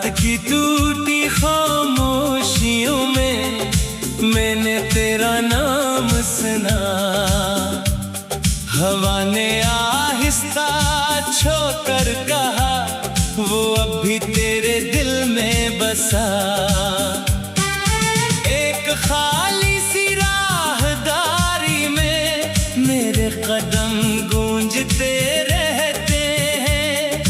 की टूटी खामोशियों में मैंने तेरा नाम सुना। हवा ने आहिस्ता छोकर कहा, वो अब भी तेरे दिल में बसा। एक खाली सी राहदारी में मेरे कदम गूंजते रहते हैं।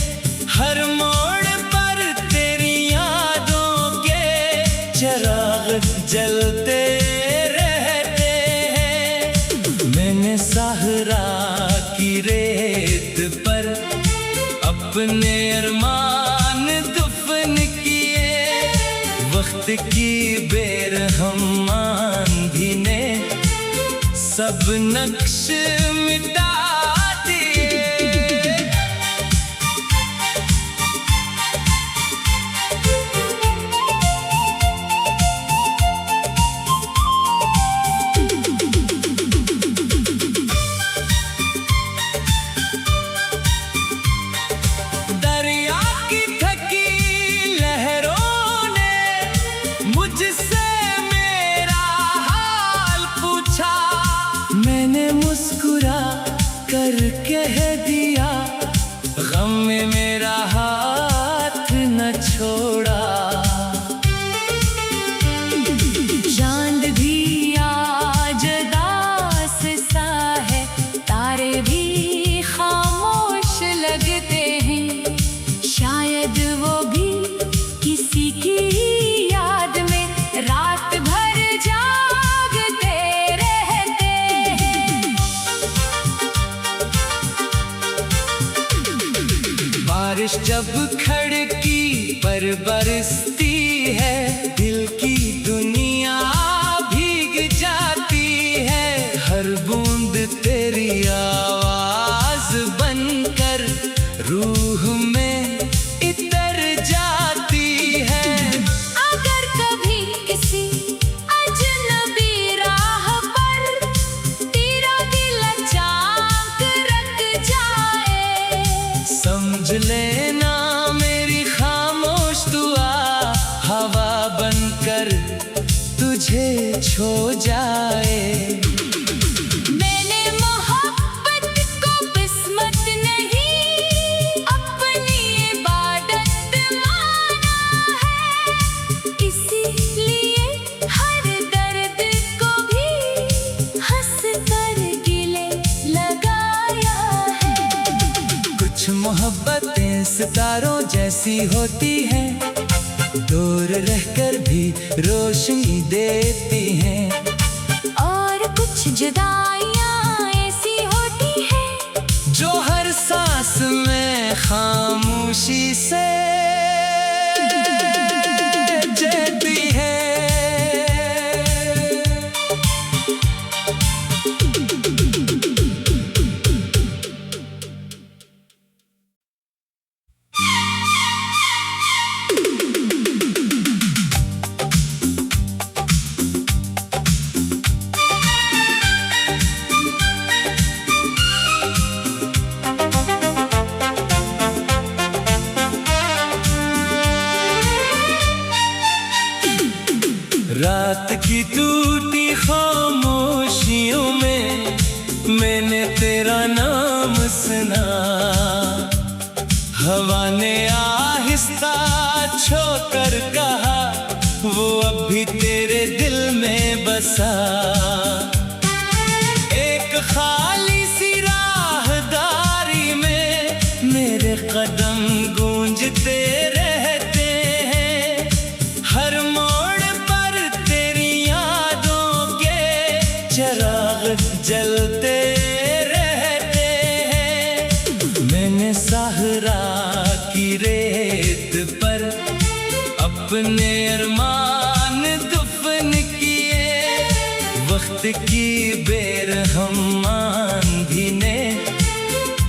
हर मोड़ पर तेरी यादों के चिराग जलते रहते हैं। मैंने सहरा की रेत पर अपने अरमान दफन किए। वक्त की बेरहम आंधी ने सब नक्श मिटा दिए। दरिया की थकी लहरों ने मुझसे मेरा हाल पूछा। मैंने मुस्कुरा कर कह दिया, गम में मेरा हाथ न छोड़ा। चांद भी आज दास सा है, तारे भी खामोश लगते हैं। शायद वो भी किसी की याद में रात भर जागते रहते हैं। बारिश जब खड़की पर बरसती है, दिल की दुनिया भीग जाती है। हर बूंद तेरी आवाज बनकर रूह में इतर जाती है। अगर कभी किसी अजनबी राह पर तेरा दिल अचानक रख जाए, समझ लेना मेरी खामोश दुआ हवा बनकर तुझे छो जाए। मैंने मोहब्बत को किस्मत नहीं, अपनी इबादत माना है। इसीलिए हर दर्द को भी हंस कर गिले लगाया है। कुछ मोहब्बतें सितारों जैसी होती हैं, दूर रहकर भी रोशनी देती हैं। और कुछ जुदाइयां ऐसी होती हैं, जो हर सांस में खामोशी से जीती है। रात की टूटी खामोशियों में मैंने तेरा नाम सुना। हवा ने आहिस्ता छोकर कहा, वो अब भी तेरे दिल में बसा। एक खाली सी राहदारी में मेरे कदम गूंजते रहते हैं। हर मोड़ पर तेरी यादों के चिराग जलते रहते हैं। मैंने सहरा की रेत पर अपने अरमान दफन किए। वक्त की बेरहम आंधी ने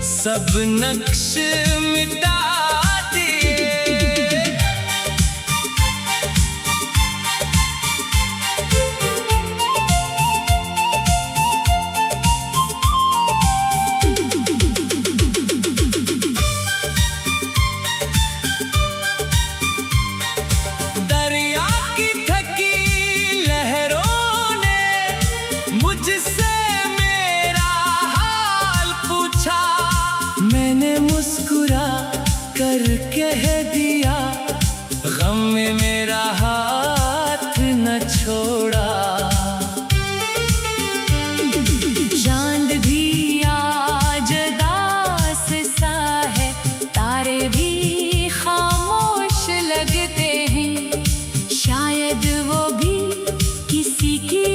सब नक्श मिटा दिए। मैंने मुस्कुरा कर कह दिया, गम में मेरा हाथ न छोड़ा। चांद भी आज दास सा है, तारे भी खामोश लगते हैं। शायद वो भी किसी की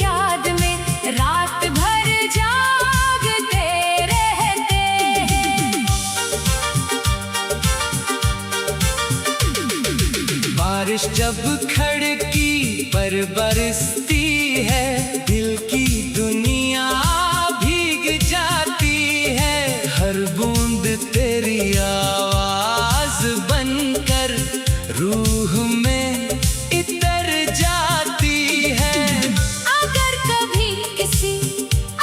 याद में रात भर जागते रहते हैं। बारिश जब खड़की पर बरसती है, दिल की दुनिया भीग जाती है। हर बूंद तेरी आवाज बनकर रूह में इतर जाती है। अगर कभी किसी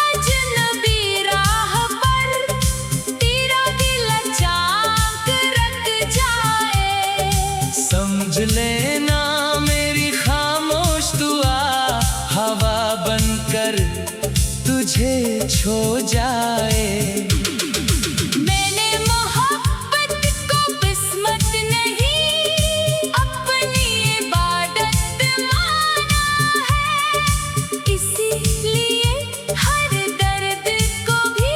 अजनबी राह पर तेरा दिल अचानक रख जाए, समझ लेना मेरी खामोश दुआ हवा बनकर तुझे छो जाए। मैंने मोहब्बत को किस्मत नहीं, अपनी इबादत माना है। इसीलिए हर दर्द को भी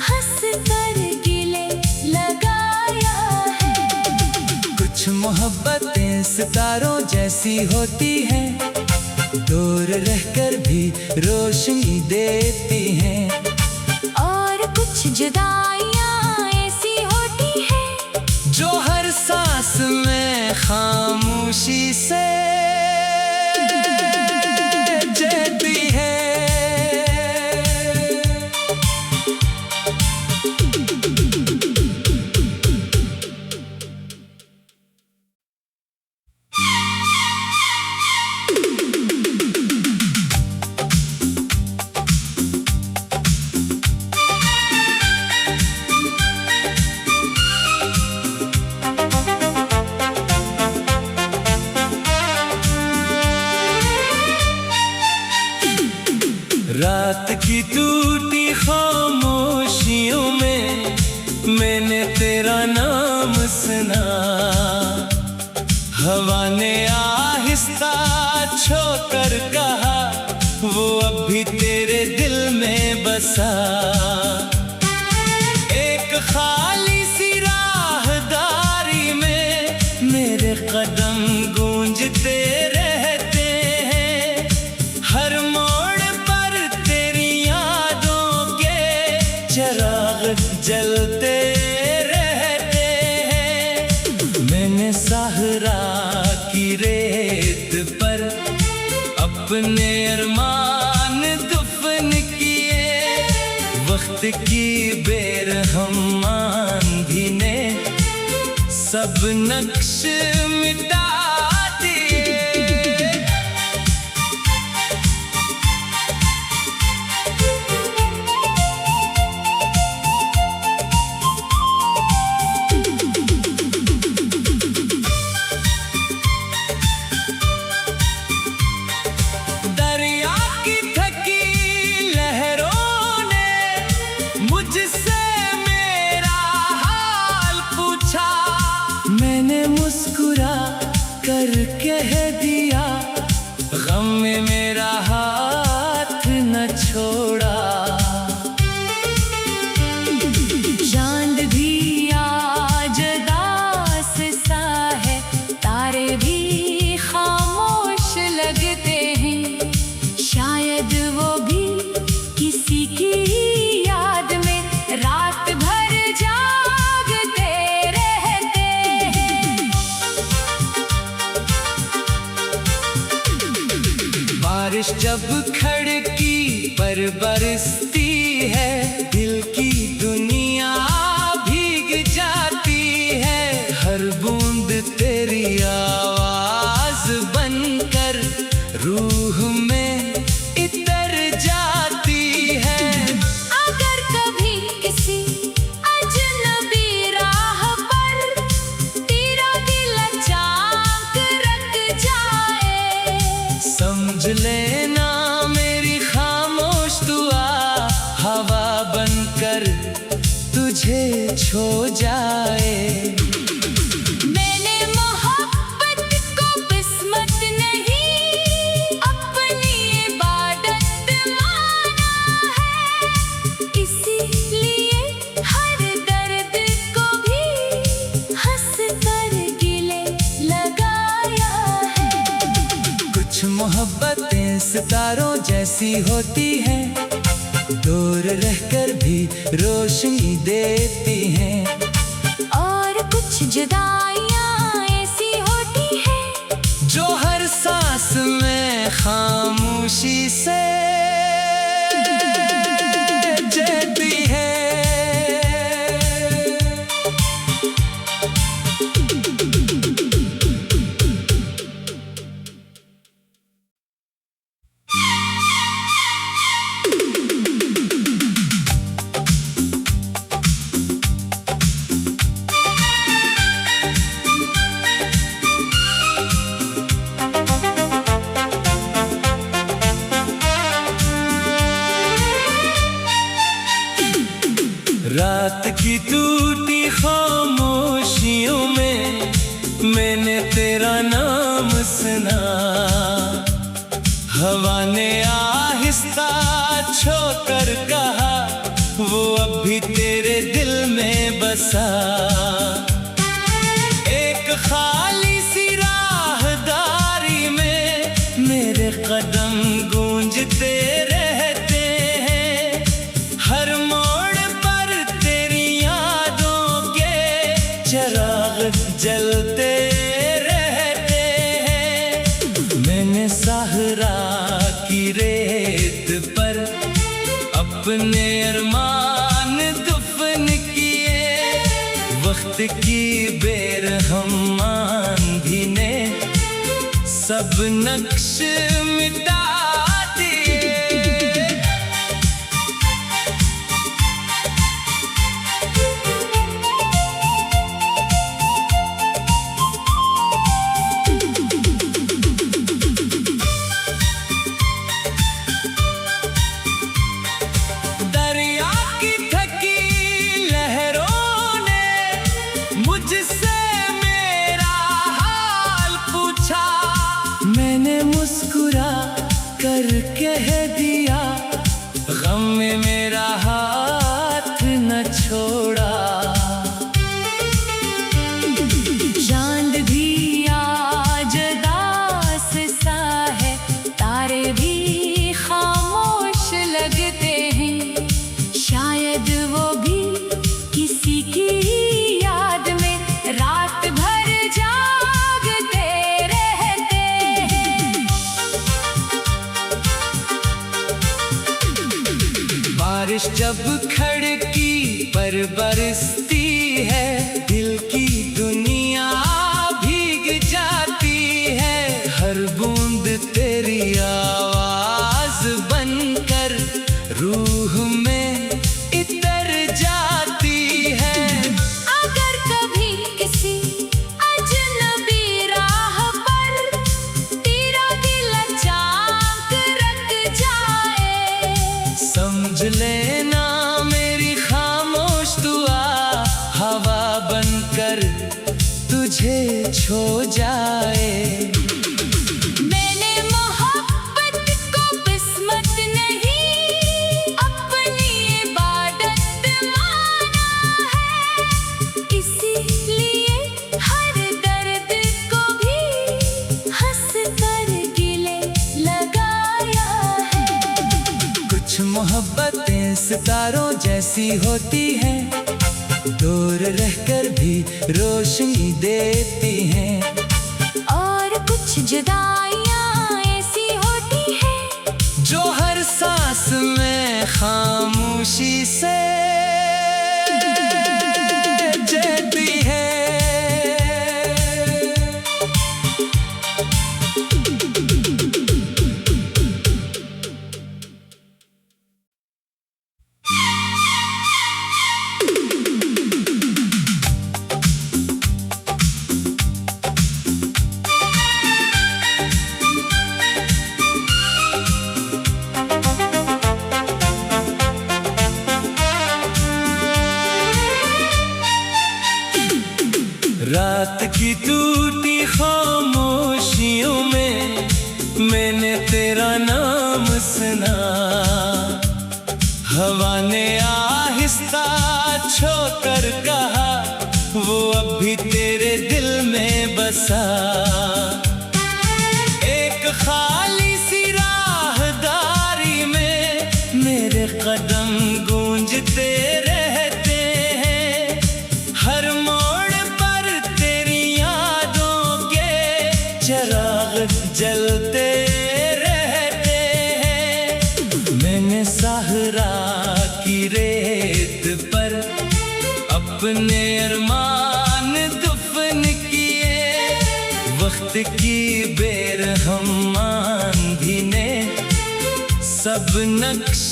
हंस कर गिले लगाया है। कुछ मोहब्बतें सितारों जैसी होती हैं, दूर रहकर भी रोशनी देती हैं। और कुछ जुदाइयां ऐसी होती हैं, जो हर सांस में खामोशी से जीती है। रात की टूटी खामोशियों में मैंने तेरा नाम सुना। हवा ने आहिस्ता छोकर कहा, वो अब भी तेरे दिल में बसा। एक खाली सी राहदारी में मेरे कदम गूंजते रहते हैं। हर मोड़ पर तेरी यादों के चिराग जलते रहते हैं। मैंने सहरा की रेत पर अपने अरमान दफन किए। वक्त की बेरहम आंधी ने सब नक्श मिटा दिए। दरिया की थकी लहरों ने मुझसे मेरा हाल पूछा। मैंने मुस्कुरा कर कह दिया, गम में मेरा हाथ न छोड़ा। चांद भी आज दास सा है, तारे भी खामोश लगते हैं। शायद वो भी किसी की याद में रात भर जागते रहते हैं। बारिश जब खड़की पर बरसती है, दिल की दुनिया भीग जाती है। हर बूंद तेरी आवाज बनकर रूह में इतर जाती है। अगर कभी किसी अजनबी राह पर तेरा दिल अचानक रख जाए, समझ लेना मेरी खामोश दुआ हवा छो जाए। मैंने मोहब्बत को किस्मत नहीं अपनी इबादत माना है, इसीलिए हर दर्द को भी हंस कर गिले लगाया है। कुछ मोहब्बतें सितारों जैसी होती हैं, दूर रहकर भी रोशनी देती हैं। और कुछ जुदाइयां ऐसी होती हैं जो हर सांस में खामोशी से जीती है। रात की टूटी खामोशियों में मैंने तेरा नाम सुना। हवा ने आहिस्ता छो कर कहा, वो अब भी तेरे दिल में बसा। एक खाली सी राहदारी में मेरे कदम गूंजते रहते हैं। हर जलते रहते हैं। मैंने सहरा की रेत पर अपने अरमान दफन किए। वक्त की बेरहम आंधी ने सब नक्श मिटा दिए। मैंने मुस्कुरा कर कह दिया, गम में मेरा हाथ न छोड़ा। चांद भी आज दास सा है, तारे भी खामोश लगते हैं। शायद वो भी किसी की याद में रात भर जागते रहते हैं। बारिश जब खड़की पर बरसती है, दिल की दुनिया भीग जाती है। हर बूंद तेरी आवाज बनकर रूह में इतर जाती है। अगर कभी किसी अजनबी राह पर तेरा दिल अचानक रख जाए, समझ लेना मेरी खामोश दुआ हवा बनकर तुझे छो जाए। मैंने मोहब्बत को किस्मत नहीं अपनी इबादत माना है, इसीलिए हर दर्द को भी हंस कर गिले लगाया है। कुछ मोहब्बतें सितारों जैसी होती हैं, दूर रहकर भी रोशनी देती हैं। और कुछ जुदाइयां ऐसी होती हैं जो हर सांस में खामोशी से जीती है। रात की टूटी खामोशियों में मैंने तेरा नाम सुना। हवा ने आहिस्ता छोकर कहा, वो अब भी तेरे दिल में बसा। एक खाली सी राहदारी में मेरे कदम गूंजते रहते हैं। हर मोड़ पर तेरी यादों के चिराग जलते रहते हैं। मैंने सहरा की रेत पर अपने अरमान दफन किए। वक्त की बेरहम आंधी ने सब नक्श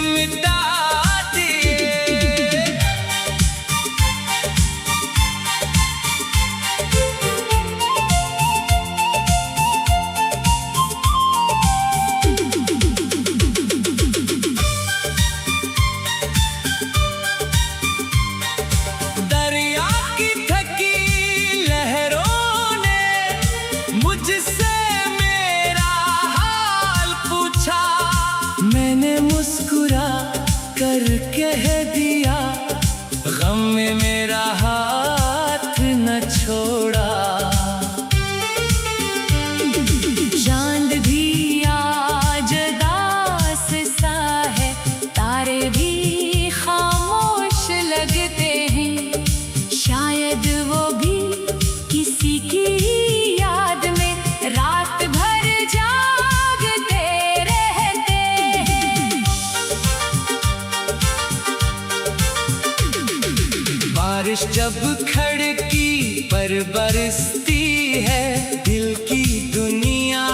मिटा दिए। दरिया की थकी लहरों ने मुझसे मेरा हाल पूछा। मैंने मुस्कुरा कर कह दिया, गम में मेरा हाथ न छोड़ा। चांद भी आज दास सा है, तारे भी खामोश लगते हैं। शायद वो भी किसी की याद में रात भर जागते रहते हैं। बारिश जब खड़की पर बरसती है, दिल की दुनिया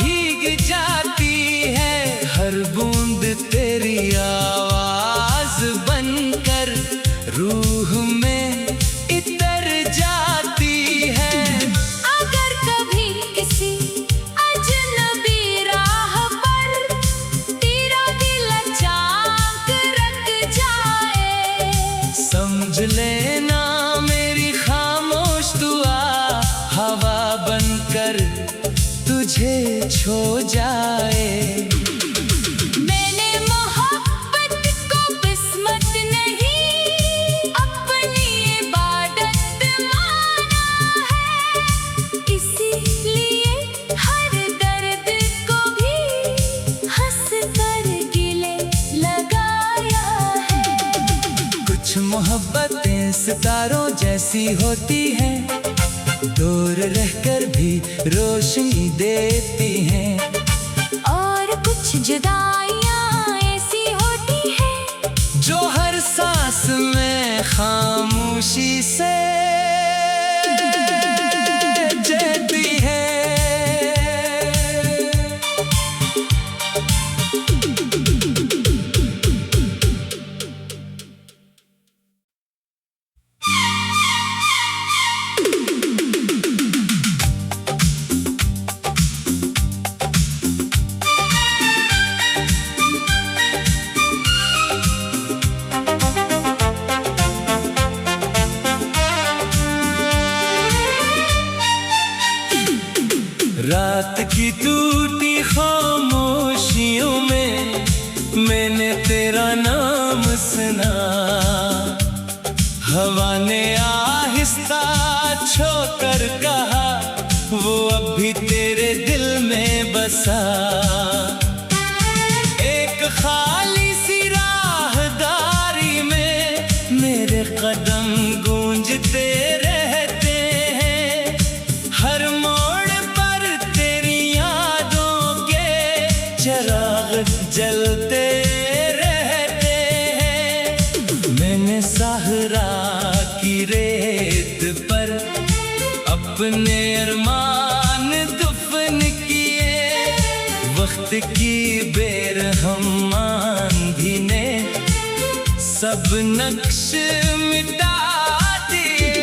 भीग जाती है। हर बूंद तेरी आवाज बनकर रूह में इतर जाती है। अगर कभी किसी अजनबी राह पर तेरा दिल अचानक रख जाए, समझ लेना मेरी खामोश दुआ हवा बनकर तुझे छो जाए। मैंने मोहब्बत को किस्मत नहीं, अपनी इबादत माना है। इसीलिए हर दर्द को भी हंस कर गिले लगाया है। कुछ मोहब्बतें सितारों जैसी होती हैं, दूर रहकर भी रोशनी देती हैं। और कुछ जुदाइयां ऐसी होती हैं, जो हर सांस में खामोशी से जीती है। रात की टूटी खामोशियों में मैंने तेरा नाम सुना। हवा ने आहिस्ता छोकर कहा, वो अब भी तेरे दिल में बसा। एक खाली सी राहदारी में मेरे कदम गूंजते रहते हैं। हर मोड़ पर तेरी यादों के चिराग जलते रहते हैं। मैंने सहरा की रेत पर अपने अरमान दफन किए। वक्त की बेरहम आंधी ने सब नक्श मिटा दिए।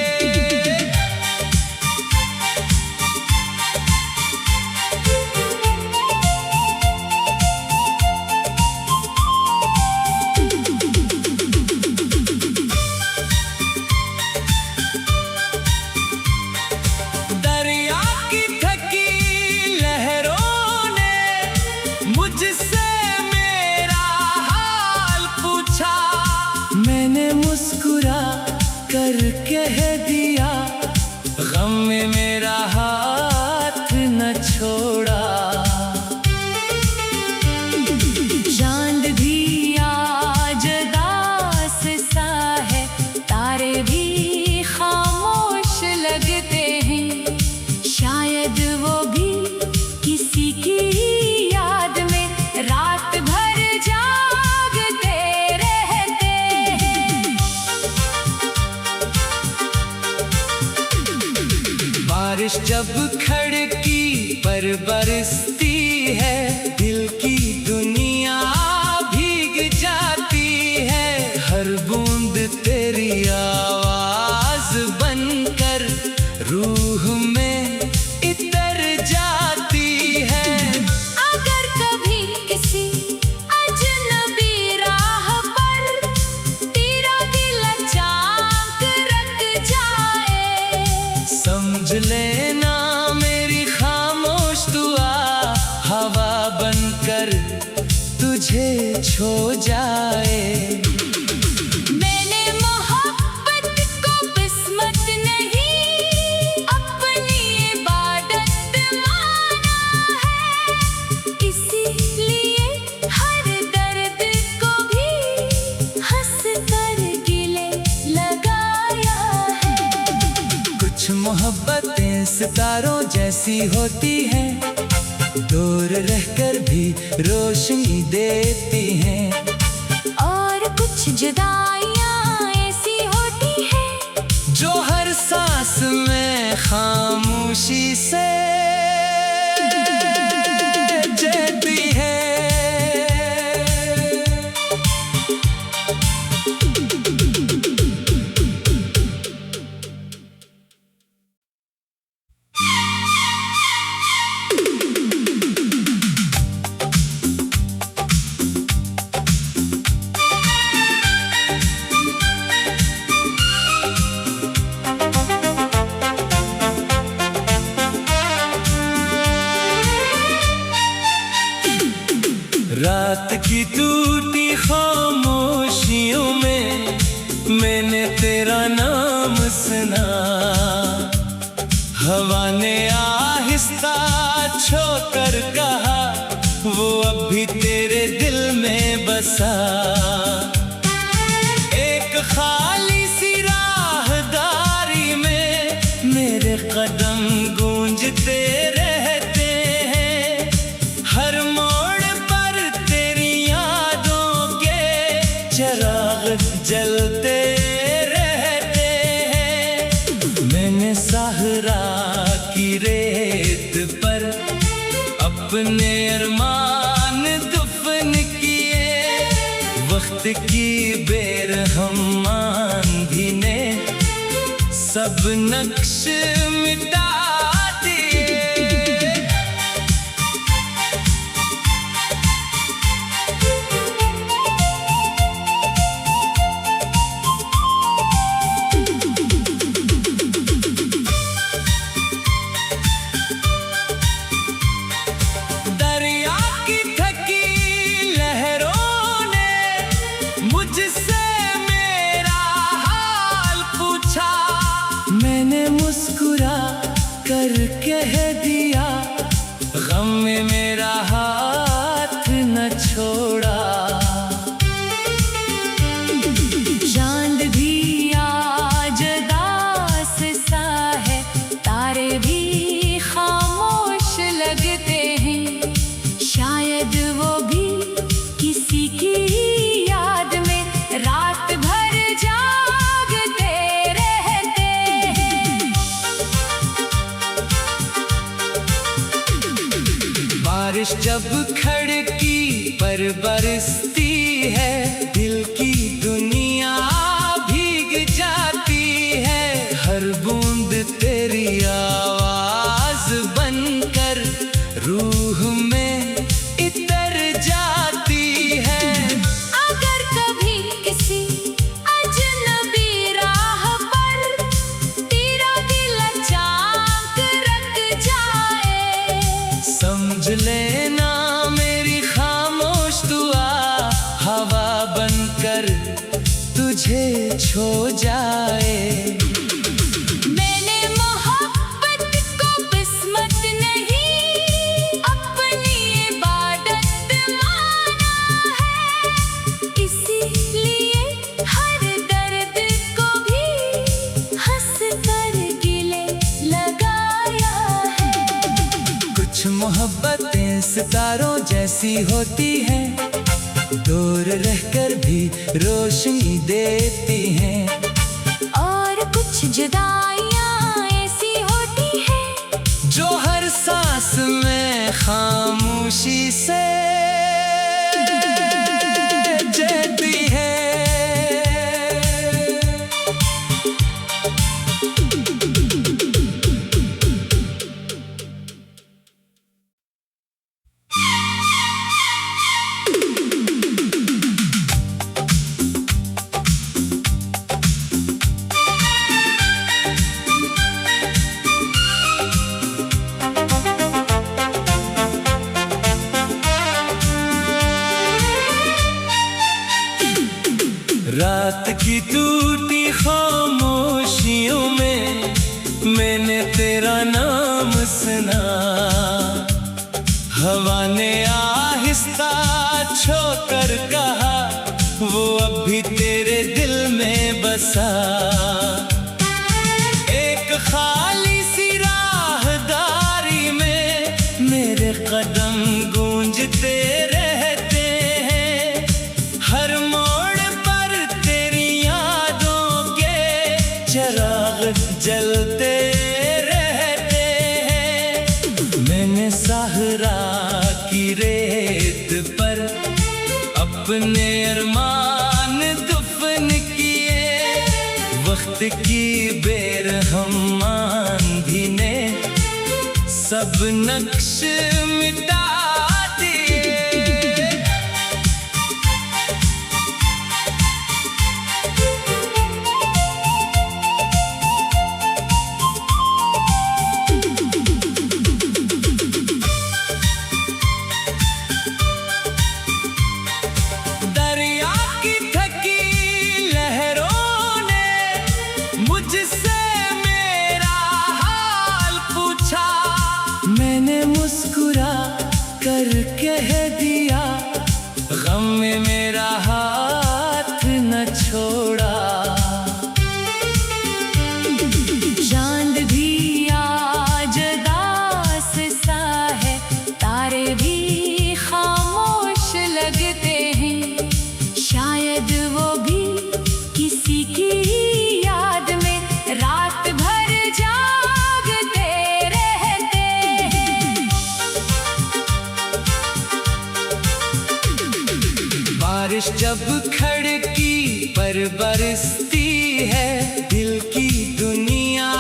मैंने मुस्कुरा कर कह दिया, गम में मेरा हाथ न छोड़ा। चांद भी आज दास सा है, तारे भी खामोश लगते हैं। शायद वो भी किसी की याद में रात भर जागते रहते हैं। बारिश जब खिड़की पर बरसती है, दिल की दुनिया भीग जाती है। हर बूंद तेरी आवाज बनकर रूह में इतर जाती है। अगर कभी किसी अजनबी राह पर तेरा दिल अचानक रुक जाए, समझ लेना मेरी खामोश दुआ हवा बनकर तुझे छो जाए। मैंने मोहब्बत को किस्मत नहीं, अपनी इबादत माना है। इसीलिए हर दर्द को भी हंस कर गिले लगाया है। कुछ मोहब्बतें सितारों जैसी होती हैं, दूर रहकर भी रोशनी देती हैं। और कुछ जुदाइयां ऐसी होती हैं, जो हर सांस में खामोशी से जीती है। रात की टूटी खामोशियों में मैंने तेरा नाम सुना। हवा ने आहिस्ता छोकर कहा, वो अब भी तेरे दिल में बसा। एक खाली सी राहदारी में मेरे कदम गूंजते रहते हैं। हर मोड़ पर तेरी यादों के चिराग जलते रहते हैं। मैंने सहरा की रेत पर अपने अरमान दफन किए। वक्त की बेरहम आंधी ने सब नक्श मिटा दिए। दरिया की थकी लहरों ने मुझसे मेरा हाल पूछा। मैंने मुस्कुरा कर कह दिया, गम में मेरा हाथ न छोड़ा। चांद भी आज दास सा है, तारे भी खामोश लगते हैं। शायद वो भी किसी की याद में रात भर जागते रहते हैं। बारिश जब खिड़की पर बरसती है, दिल की दुनिया भीग जाती है। हर बूंद तेरी आवाज बनकर रूह में इतर जाती है। अगर कभी किसी अजनबी राह पर तेरा दिल अचानक रुक जाए, समझ लेना मेरी खामोश दुआ हवा तुझे छो जाए। मैंने मोहब्बत को किस्मत नहीं, अपनी इबादत माना है। इसीलिए हर दर्द को भी हंस कर गिले लगाया है। कुछ मोहब्बतें सितारों जैसी होती हैं, दूर रहकर भी रोशनी देती हैं। और कुछ जुदाइयां ऐसी होती हैं, जो हर सांस में खामोशी से जीती है। रात की टूटी खामोशियों में मैंने तेरा नाम सुना। हवा ने आहिस्ता छू कर कहा, वो अब भी तेरे दिल में बसा। एक खाली सी राहदारी में मेरे कदम गूंजते रहते हैं। हर मोड़ पर तेरी यादों के चिराग जलते रहते हैं। मैंने सहरा की रेत पर अपने अरमान दफन किए। वक्त की बेरहम आंधी ने सब नक्श मिटा दिए। दरिया की थकी लहरों ने मुझसे मेरा हाल पूछा। मैंने मुस्कुरा कर कह दिया, गम में मेरा हाथ न छोड़ा। चांद भी आज दास सा है, तारे भी खामोश लगते हैं। शायद वो भी किसी की याद में रात भर जागते रहते हैं। बारिश जब खड़की पर बरसती है, दिल की दुनिया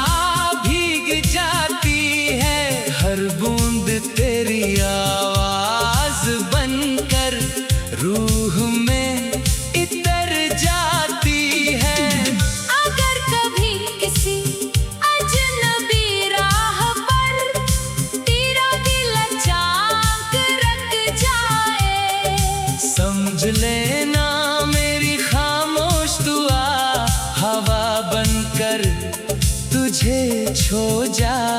भीग जाती है। हर बूंद तेरी आवाज बनकर रूह में इतर जाती है। अगर कभी किसी अजनबी राह पर तेरा दिल अचानक रुक जाए, समझ लेना मेरी खामोश दुआ हवा बनकर तुझे छो जाए।